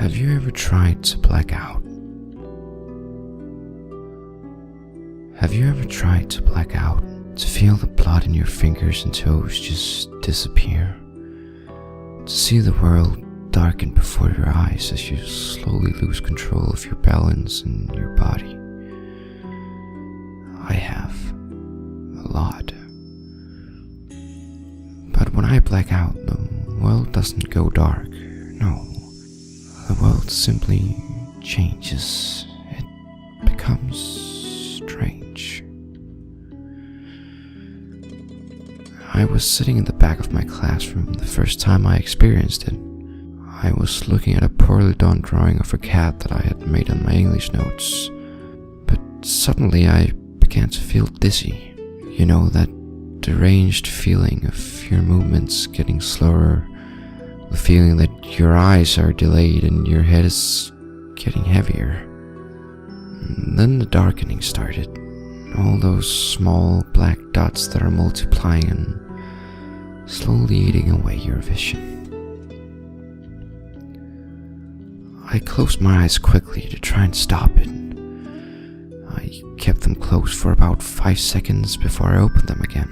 Have you ever tried to black out? Have you ever tried to black out, to feel the blood in your fingers and toes just disappear? To see the world darken before your eyes as you slowly lose control of your balance and your body? I have. A lot. But when I black out, the world doesn't go dark. No. The world simply changes. It becomes strange. I was sitting in the back of my classroom the first time I experienced it. I was looking at a poorly done drawing of a cat that I had made on my English notes. But suddenly I began to feel dizzy. You know, that deranged feeling of your movements getting slower, the feeling that your eyes are delayed and your head is getting heavier. And then the darkening started. All those small black dots that are multiplying and slowly eating away your vision. I closed my eyes quickly to try and stop it. I kept them closed for about 5 seconds before I opened them again.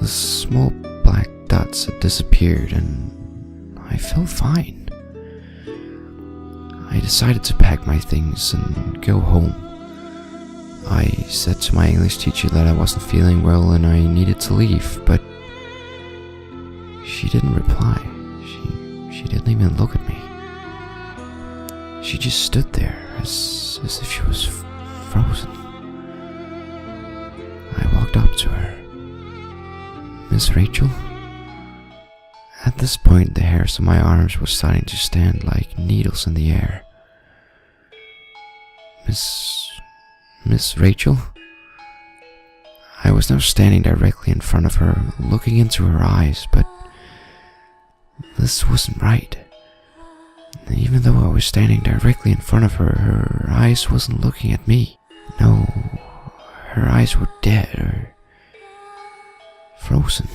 The small black dots had disappeared and I felt fine. I decided to pack my things and go home. I said to my English teacher that I wasn't feeling well and I needed to leave, but she didn't reply. She didn't even look at me. She just stood there as if she was frozen. I walked up to her. "Miss Rachel?" At this point, the hairs on my arms were starting to stand like needles in the air. Miss Rachel?" I was now standing directly in front of her, looking into her eyes, but this wasn't right. Even though I was standing directly in front of her, her eyes wasn't looking at me. No, her eyes were dead or frozen.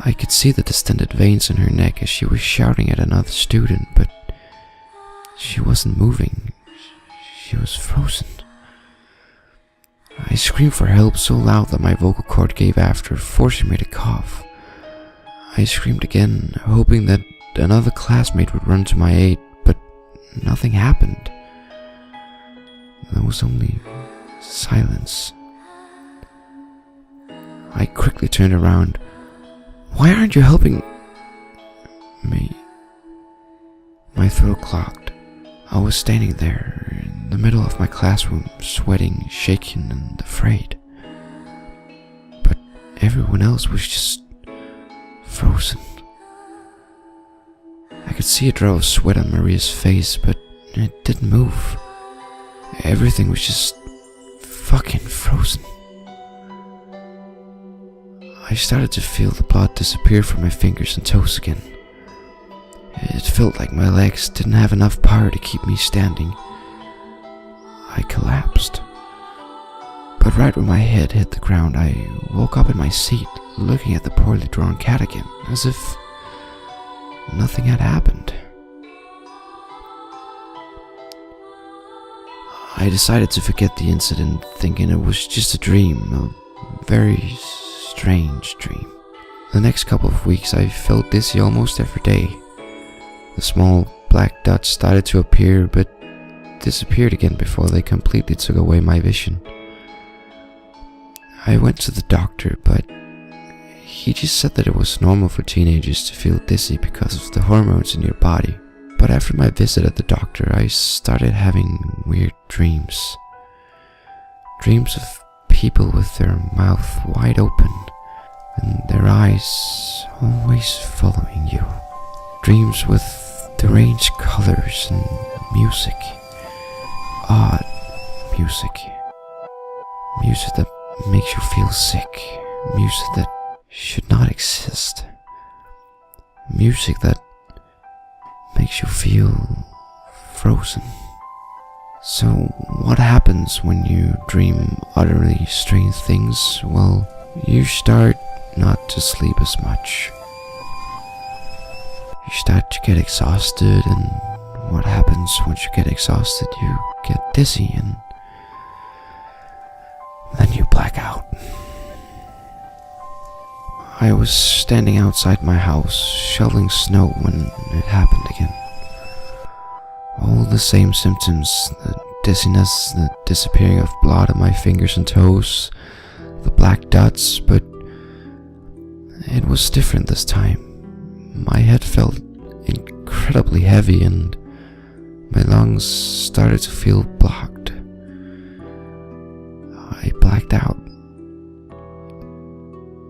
I could see the distended veins in her neck as she was shouting at another student, but she wasn't moving. She was frozen. I screamed for help so loud that my vocal cord gave after, forcing me to cough. I screamed again, hoping that another classmate would run to my aid, but nothing happened. There was only silence. I quickly turned around. "Why aren't you helping me?" My throat clogged. I was standing there in the middle of my classroom, sweating, shaking, and afraid. But everyone else was just frozen. I could see a drop of sweat on Maria's face, but it didn't move. Everything was just fucking frozen. I started to feel the blood disappear from my fingers and toes again. It felt like my legs didn't have enough power to keep me standing. I collapsed. But right when my head hit the ground, I woke up in my seat, looking at the poorly drawn cat again, as if nothing had happened. I decided to forget the incident, thinking it was just a dream, a very strange dream. The next couple of weeks I felt dizzy almost every day. The small black dots started to appear, but disappeared again before they completely took away my vision. I went to the doctor, but he just said that it was normal for teenagers to feel dizzy because of the hormones in your body. But after my visit at the doctor, I started having weird dreams. Dreams of people with their mouth wide open and their eyes always following you. Dreams with deranged colors and music. Odd music. Music that makes you feel sick. Music that should not exist. Music that makes you feel frozen. So what happens when you dream utterly strange things? Well, you start not to sleep as much. You start to get exhausted, and what happens once you get exhausted, you get dizzy, and then you black out. I was standing outside my house, shoveling snow when it happened again. All the same symptoms, the dizziness, the disappearing of blood on my fingers and toes, the black dots, but it was different this time. My head felt incredibly heavy and my lungs started to feel blocked. I blacked out.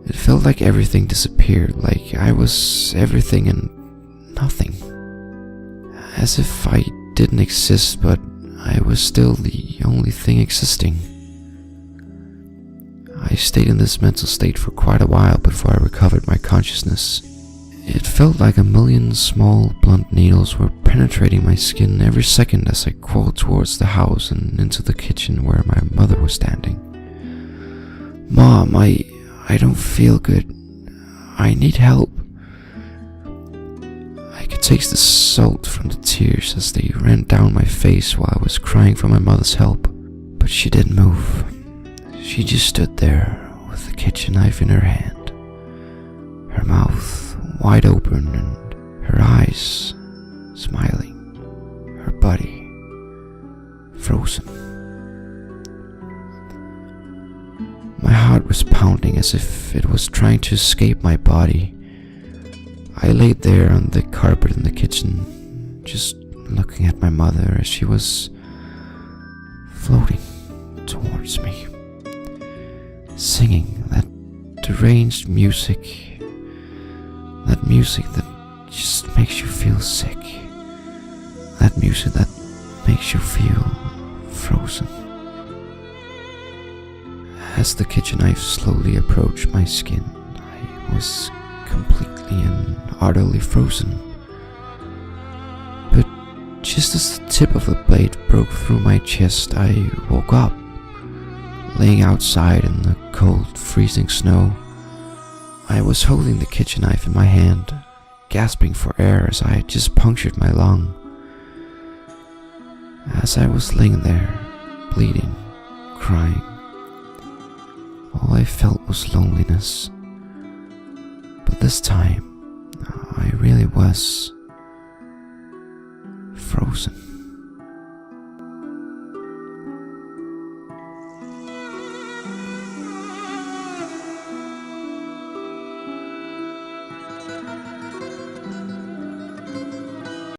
It felt like everything disappeared, like I was everything and nothing. As if I didn't exist, but I was still the only thing existing. I stayed in this mental state for quite a while before I recovered my consciousness. It felt like a million small, blunt needles were penetrating my skin every second as I crawled towards the house and into the kitchen where my mother was standing. "Mom, I don't feel good. I need help." I could taste the salt from the tears as they ran down my face while I was crying for my mother's help. But she didn't move. She just stood there with the kitchen knife in her hand, her mouth wide open and her eyes smiling, her body frozen. My heart was pounding as if it was trying to escape my body. I laid there on the carpet in the kitchen, just looking at my mother as she was floating towards me, singing that deranged music, that music that just makes you feel sick, that music that makes you feel frozen. As the kitchen knife slowly approached my skin, I was completely and utterly frozen. But just as the tip of the blade broke through my chest, I woke up, laying outside in the cold, freezing snow. I was holding the kitchen knife in my hand, gasping for air as I had just punctured my lung. As I was laying there, bleeding, crying, all I felt was loneliness. But this time, I really was frozen.